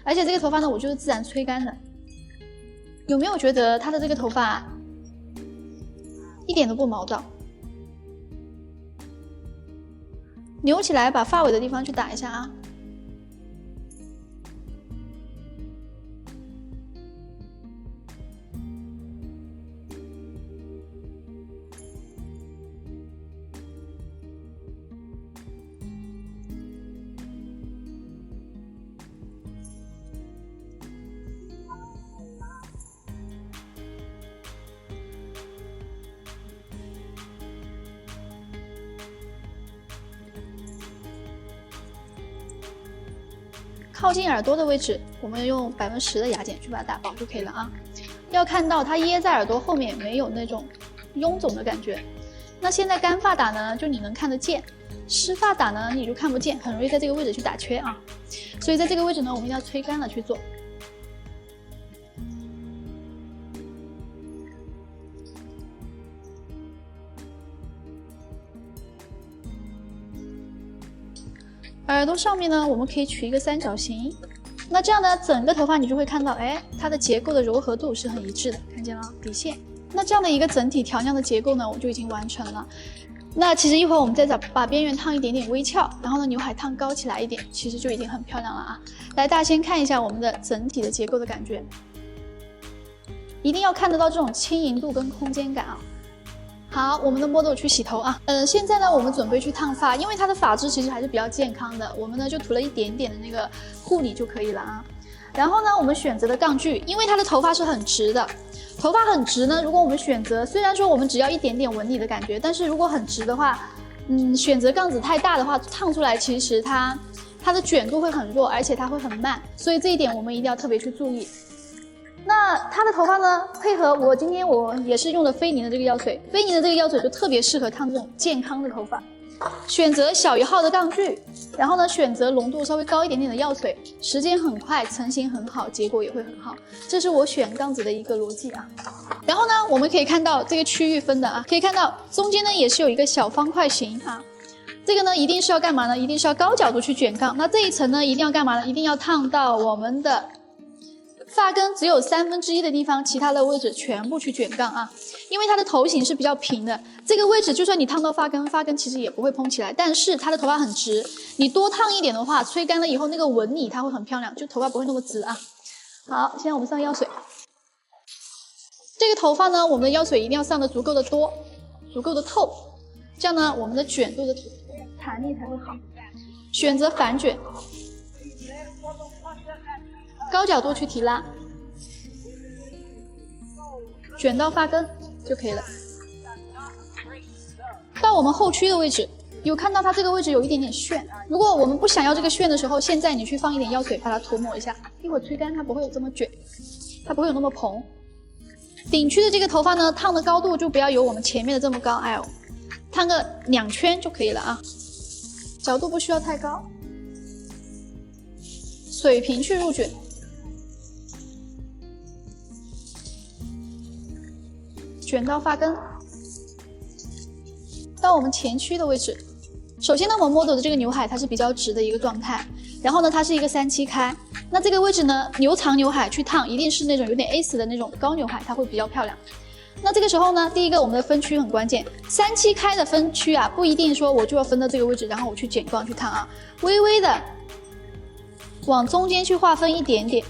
而且这个头发呢，我就是自然吹干的。有没有觉得它的这个头发一点都不毛躁？扭起来，把发尾的地方去打一下啊。靠近耳朵的位置，我们用10%的牙剪去把它打薄就可以了啊。要看到它掖在耳朵后面，没有那种臃肿的感觉。那现在干发打呢，就你能看得见；湿发打呢，你就看不见，很容易在这个位置去打缺啊。所以在这个位置呢，我们一定要吹干了去做。耳朵上面呢，我们可以取一个三角形，那这样呢，整个头发你就会看到，哎，它的结构的柔和度是很一致的，看见了底线。那这样的一个整体调亮的结构呢，我就已经完成了。那其实一会儿我们再把边缘烫一点点微翘，然后呢，刘海烫高起来一点，其实就已经很漂亮了啊。来，大家先看一下我们的整体的结构的感觉，一定要看得到这种轻盈度跟空间感啊。好，我们的 model 去洗头啊。现在呢，我们准备去烫发，因为它的发质其实还是比较健康的，我们呢就涂了一点点的那个护理就可以了啊。然后呢，我们选择的杠具，因为它的头发是很直的，头发很直呢，如果我们选择，虽然说我们只要一点点纹理的感觉，但是如果很直的话，选择杠子太大的话，烫出来其实它的卷度会很弱，而且它会很慢，所以这一点我们一定要特别去注意。那它的头发呢，配合今天我也是用了菲宁的这个药水，菲宁的这个药水就特别适合烫这种健康的头发。选择小1号的杠具，然后呢选择浓度稍微高一点点的药水，时间很快，成型很好，结果也会很好，这是我选杠子的一个逻辑啊。然后呢，我们可以看到这个区域分的啊，可以看到中间呢也是有一个小方块形啊。这个呢一定是要干嘛呢？一定是要高角度去卷杠。那这一层呢一定要干嘛呢？一定要烫到我们的发根只有1/3的地方，其他的位置全部去卷杠啊。因为它的头型是比较平的，这个位置就算你烫到发根，发根其实也不会蓬起来。但是它的头发很直，你多烫一点的话，吹干了以后那个纹理它会很漂亮，就头发不会那么直啊。好，现在我们上药水。这个头发呢，我们的药水一定要上的足够的多，足够的透，这样呢我们的卷度的弹力才会好。选择反卷，高角度去提拉，卷到发根就可以了。到我们后区的位置，有看到它这个位置有一点点炫，如果我们不想要这个炫的时候，现在你去放一点药水把它涂抹一下，一会儿吹干它不会有这么卷，它不会有那么蓬。顶区的这个头发呢，烫的高度就不要有我们前面的这么高，烫个2圈就可以了啊，角度不需要太高，水平去入卷。卷到发根，到我们前区的位置。首先呢，我们 model 的这个刘海它是比较直的一个状态，然后呢，它是一个3/7开。那这个位置呢，留长刘海去烫，一定是那种有点 S 的那种高刘海，它会比较漂亮。那这个时候呢，第一个我们的分区很关键，3/7开的分区啊，不一定说我就要分到这个位置，然后我去剪光去烫啊，微微的往中间去划分一点点。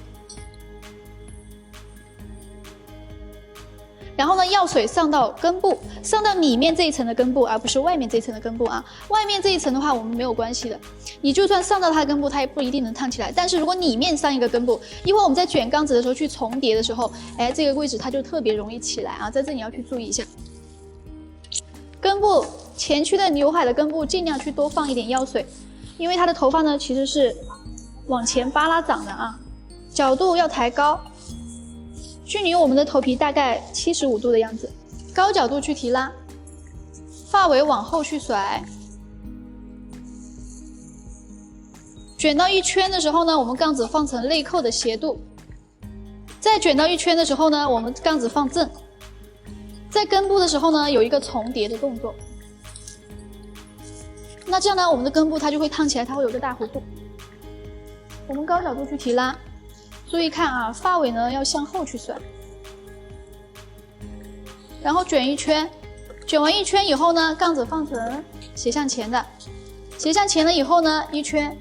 然后呢，药水上到根部，上到里面这一层的根部，而不是外面这一层的根部啊。外面这一层的话，我们没有关系的。你就算上到它的根部，它也不一定能烫起来。但是如果里面上一个根部，一会儿我们在卷杠子的时候去重叠的时候，这个位置它就特别容易起来啊，在这里要去注意一下。根部前区的刘海的根部尽量去多放一点药水，因为它的头发呢其实是往前扒拉长的啊，角度要抬高。距离我们的头皮大概75度的样子，高角度去提拉，发尾往后去甩，卷到1圈的时候呢，我们杠子放成内扣的斜度，再卷到1圈的时候呢，我们杠子放正，在根部的时候呢，有一个重叠的动作。那这样呢，我们的根部它就会烫起来，它会有个大弧度。我们高角度去提拉。注意看啊，发尾呢要向后去甩，然后卷1圈，卷完1圈以后呢，杠子放成斜向前的，斜向前了以后呢，1圈，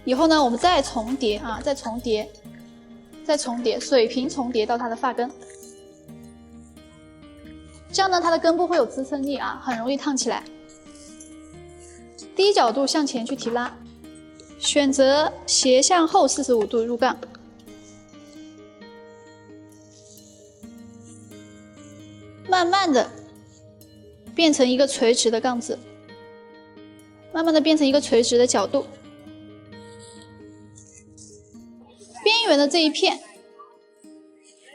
以后呢我们再重叠啊，再重叠，再重叠，水平重叠到它的发根，这样呢它的根部会有支撑力啊，很容易烫起来。低角度向前去提拉，选择斜向后45度入杠。慢慢的变成一个垂直的杠子，慢慢的变成一个垂直的角度。边缘的这一片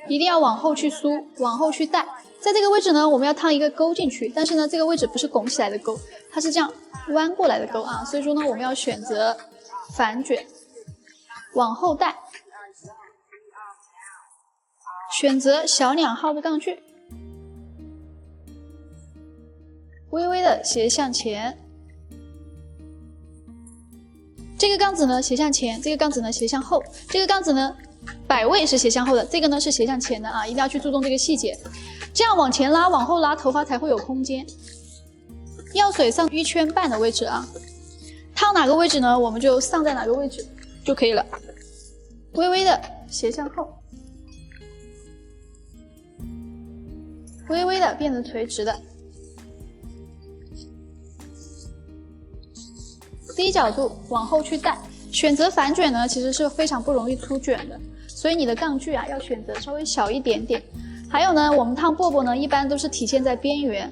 一定要往后去梳，往后去带。在这个位置呢，我们要烫一个钩进去，但是呢，这个位置不是拱起来的钩，它是这样弯过来的钩啊。所以说呢，我们要选择反卷，往后带，选择小2号的杠距，微微的斜向前。这个杠子呢斜向前，这个杠子呢斜向后，这个杠子呢摆位是斜向后的，这个呢是斜向前的啊，一定要去注重这个细节。这样往前拉，往后拉，头发才会有空间。药水上1圈半的位置啊，烫哪个位置呢，我们就上在哪个位置就可以了。微微的斜向后，微微的变成垂直的，低角度往后去带。选择反卷呢，其实是非常不容易出卷的，所以你的杠距啊要选择稍微小一点点。还有呢，我们烫饽饽呢，一般都是体现在边缘，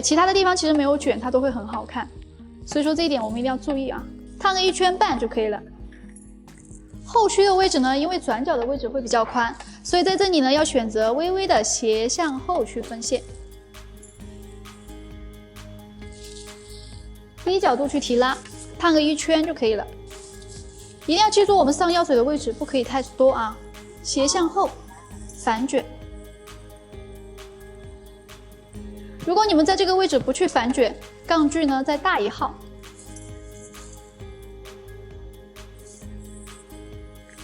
其他的地方其实没有卷，它都会很好看。所以说这一点我们一定要注意啊，烫个1圈半就可以了。后区的位置呢，因为转角的位置会比较宽，所以在这里呢要选择微微的斜向后去分线，低角度去提拉，烫个1圈就可以了。一定要记住我们上药水的位置不可以太多啊，斜向后反卷。如果你们在这个位置不去反卷，杠距呢再大1号。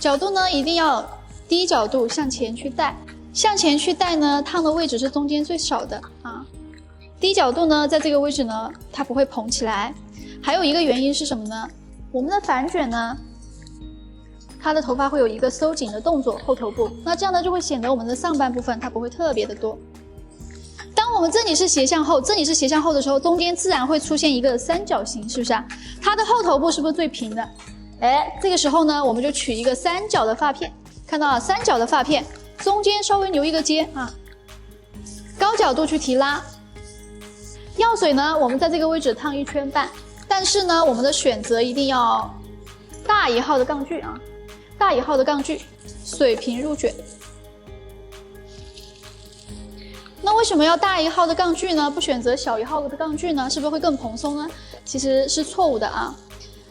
角度呢一定要低角度向前去带，向前去带呢，烫的位置是中间最少的啊。低角度呢，在这个位置呢，它不会蓬起来。还有一个原因是什么呢？我们的反卷呢，它的头发会有一个收紧的动作，后头部，那这样呢就会显得我们的上半部分它不会特别的多。当我们这里是斜向后，这里是斜向后的时候，中间自然会出现一个三角形，是不是啊？它的后头部是不是最平的？这个时候呢，我们就取一个三角的发片，看到啊，三角的发片中间稍微留一个尖啊，高角度去提拉。药水呢，我们在这个位置烫1圈半，但是呢，我们的选择一定要大1号的杠距啊，大1号的杠距，水平入卷。那为什么要大1号的杠距呢？不选择小1号的杠距呢？是不是会更蓬松呢？其实是错误的啊，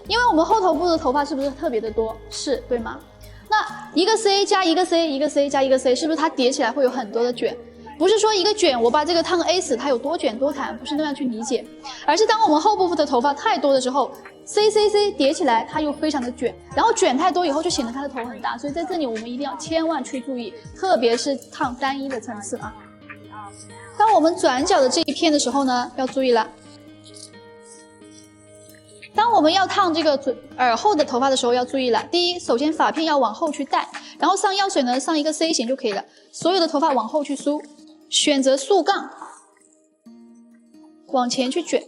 因为我们后头部的头发是不是特别的多？是，对吗？那一个 C 加一个 C， 一个 C 加一个 C， 是不是它叠起来会有很多的卷？不是说一个卷我把这个烫 A 死，它有多卷多弹，不是那样去理解，而是当我们后部分的头发太多的时候 ，C 叠起来它又非常的卷，然后卷太多以后就显得它的头很大，所以在这里我们一定要千万去注意，特别是烫单一的层次啊。当我们转角的这一片的时候呢，要注意了。当我们要烫这个耳后的头发的时候要注意了。第一，首先发片要往后去带，然后上药水呢上一个 C 型就可以了，所有的头发往后去梳，选择竖杠，往前去卷。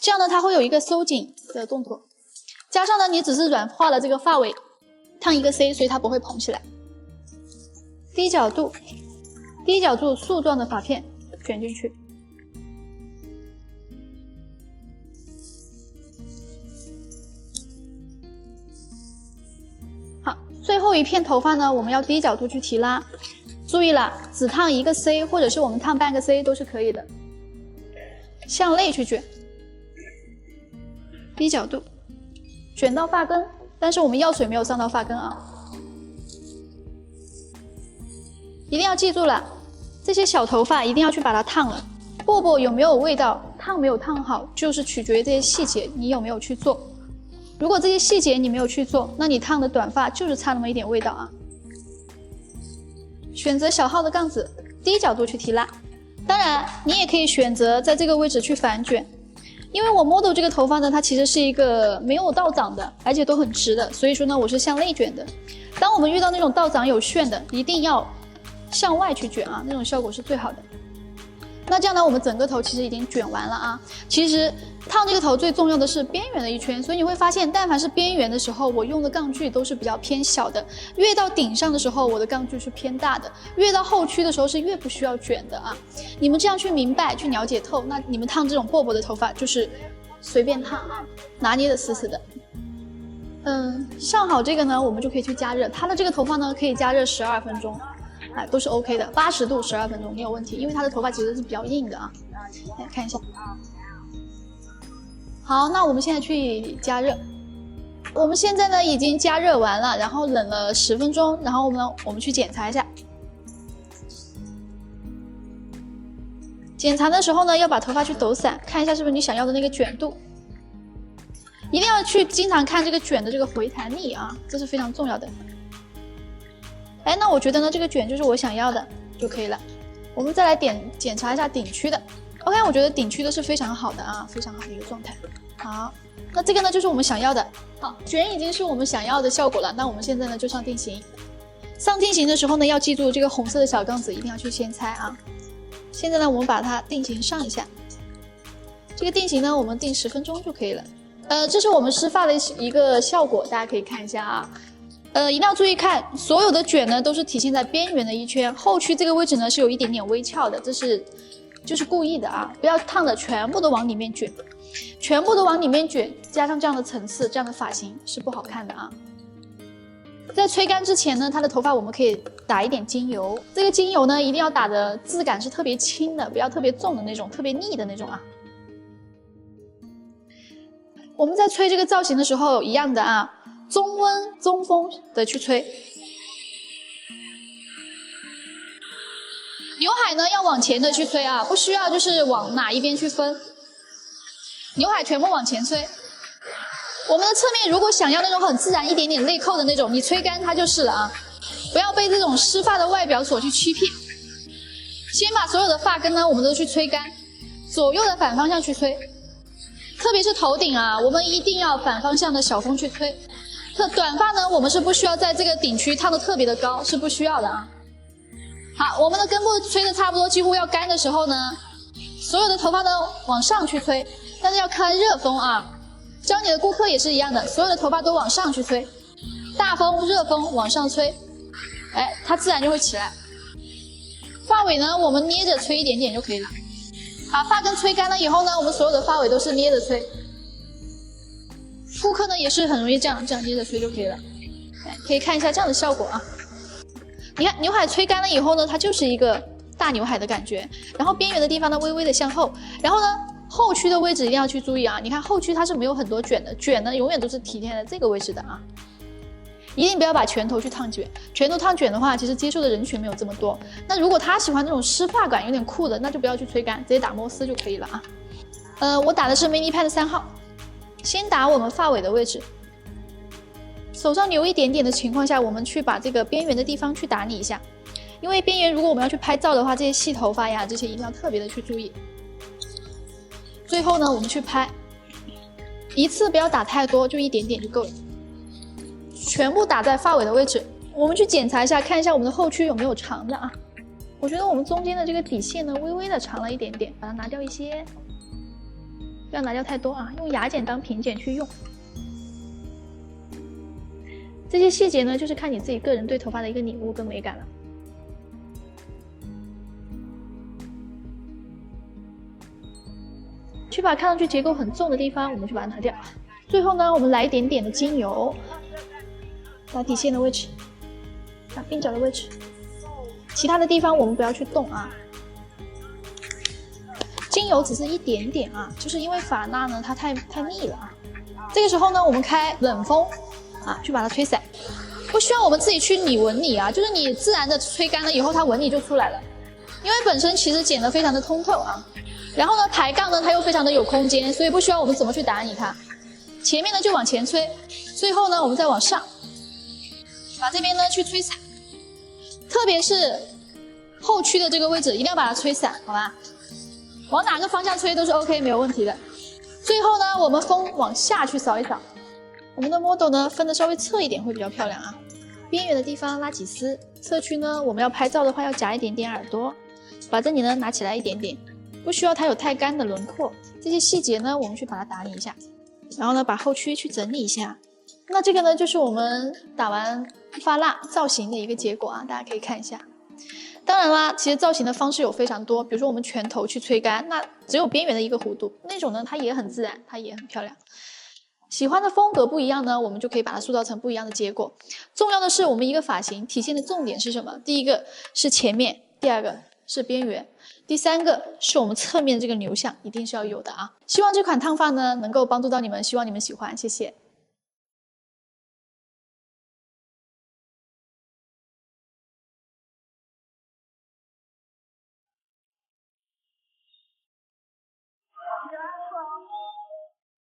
这样呢它会有一个收紧的动作，加上呢你只是软化了这个发尾，烫一个 C， 所以它不会蓬起来。低角度竖状的发片卷进去，好，最后一片头发呢，我们要低角度去提拉，注意了，只烫一个 C， 或者是我们烫半个 C 都是可以的，向内去卷，低角度卷到发根，但是我们药水没有上到发根啊。一定要记住了，这些小头发一定要去把它烫了。饽饽有没有味道，烫没有烫好，就是取决于这些细节你有没有去做。如果这些细节你没有去做，那你烫的短发就是差那么一点味道啊。选择小号的杠子，低角度去提拉。当然，你也可以选择在这个位置去反卷。因为我 model 这个头发呢，它其实是一个没有倒长的，而且都很直的，所以说呢，我是向内卷的。当我们遇到那种倒长有旋的，一定要向外去卷啊，那种效果是最好的。那这样呢，我们整个头其实已经卷完了啊。其实烫这个头最重要的是边缘的一圈，所以你会发现，但凡是边缘的时候，我用的杠距都是比较偏小的。越到顶上的时候，我的杠距是偏大的；越到后区的时候是越不需要卷的啊。你们这样去明白、去了解透，那你们烫这种饽饽的头发就是随便烫啊，拿捏的死死的。上好这个呢，我们就可以去加热。它的这个头发呢，可以加热12分钟，哎，都是 OK 的，80度12分钟没有问题，因为它的头发其实是比较硬的啊。来看一下。好，那我们现在去加热。我们现在呢已经加热完了，然后冷了10分钟，然后我们去检查一下。检查的时候呢，要把头发去抖散，看一下是不是你想要的那个卷度。一定要去经常看这个卷的这个回弹力啊，这是非常重要的。哎，那我觉得呢，这个卷就是我想要的就可以了。我们再来检查一下顶区的。OK， 我觉得顶区的是非常好的啊，非常好的一个状态。好，那这个呢就是我们想要的。好，卷已经是我们想要的效果了。那我们现在呢就上定型。上定型的时候呢，要记住这个红色的小杠子一定要去先拆啊。现在呢，我们把它定型上一下。这个定型呢，我们定10分钟就可以了。这是我们湿发的一个效果，大家可以看一下啊。一定要注意看，所有的卷呢都是体现在边缘的一圈，后区这个位置呢是有一点点微翘的，就是故意的啊，不要烫的全部都往里面卷，全部都往里面卷，加上这样的层次，这样的发型是不好看的啊。在吹干之前呢，它的头发我们可以打一点精油，这个精油呢一定要打的质感是特别轻的，不要特别重的那种，特别腻的那种啊。我们在吹这个造型的时候一样的啊，中温中风的去吹。刘海呢要往前的去吹啊，不需要就是往哪一边去分，刘海全部往前吹。我们的侧面如果想要那种很自然一点点内扣的那种，你吹干它就是了啊，不要被这种湿发的外表所去欺骗。先把所有的发根呢我们都去吹干，左右的反方向去吹。特别是头顶啊，我们一定要反方向的小风去吹。短发呢，我们是不需要在这个顶区烫的特别的高，是不需要的啊。好，我们的根部吹的差不多，几乎要干的时候呢，所有的头发呢往上去吹，但是要开热风啊。教你的顾客也是一样的，所有的头发都往上去吹，大风热风往上吹，哎，它自然就会起来。发尾呢，我们捏着吹一点点就可以了。把发根吹干了以后呢，我们所有的发尾都是捏着吹。顾客呢也是很容易这样捏着吹就可以了。可以看一下这样的效果啊。你看刘海吹干了以后呢，它就是一个大刘海的感觉，然后边缘的地方呢微微的向后，然后呢后区的位置一定要去注意啊。你看后区它是没有很多卷的，卷呢永远都是体现在这个位置的啊。一定不要把拳头去烫卷，拳头烫卷的话，其实接受的人群没有这么多。那如果他喜欢这种湿发感有点酷的，那就不要去吹干，直接打摩丝就可以了啊。我打的是 mini pad 3号，先打我们发尾的位置，手上留一点点的情况下，我们去把这个边缘的地方去打理一下，因为边缘如果我们要去拍照的话，这些细头发呀，这些一定要特别的去注意。最后呢，我们去拍，一次不要打太多，就一点点就够了。全部打在发尾的位置，我们去检查一下，看一下我们的后区有没有长的啊。我觉得我们中间的这个底线呢，微微的长了一点点，把它拿掉一些，不要拿掉太多啊，用牙剪当平剪去用。这些细节呢，就是看你自己个人对头发的一个领悟跟美感了。去把看上去结构很重的地方，我们去把它拿掉。最后呢，我们来一点点的精油，打底线的位置，打鬓角的位置，其他的地方我们不要去动啊。精油只是一点点啊，就是因为发蜡呢它太密了啊。这个时候呢，我们开冷风啊，去把它吹散，不需要我们自己去理纹理啊，就是你自然的吹干了以后，它纹理就出来了。因为本身其实剪得非常的通透啊，然后呢抬杠呢它又非常的有空间，所以不需要我们怎么去打理它。前面呢就往前吹，最后呢我们再往上，把这边呢去吹散，特别是后区的这个位置一定要把它吹散，好吧？往哪个方向吹都是 OK 没有问题的。最后呢我们风往下去扫一扫，我们的 model 呢分的稍微侧一点会比较漂亮啊。边缘的地方拉几丝，侧区呢我们要拍照的话要夹一点点耳朵，把这里呢拿起来一点点，不需要它有太干的轮廓。这些细节呢我们去把它打理一下，然后呢把后区去整理一下。那这个呢就是我们打完发蜡造型的一个结果啊，大家可以看一下。当然啦，其实造型的方式有非常多，比如说我们全头去吹干，那只有边缘的一个弧度，那种呢它也很自然，它也很漂亮。喜欢的风格不一样呢，我们就可以把它塑造成不一样的结果。重要的是，我们一个发型体现的重点是什么？第一个是前面，第二个是边缘，第三个是我们侧面这个流向，一定是要有的啊。希望这款烫发呢能够帮助到你们，希望你们喜欢，谢谢。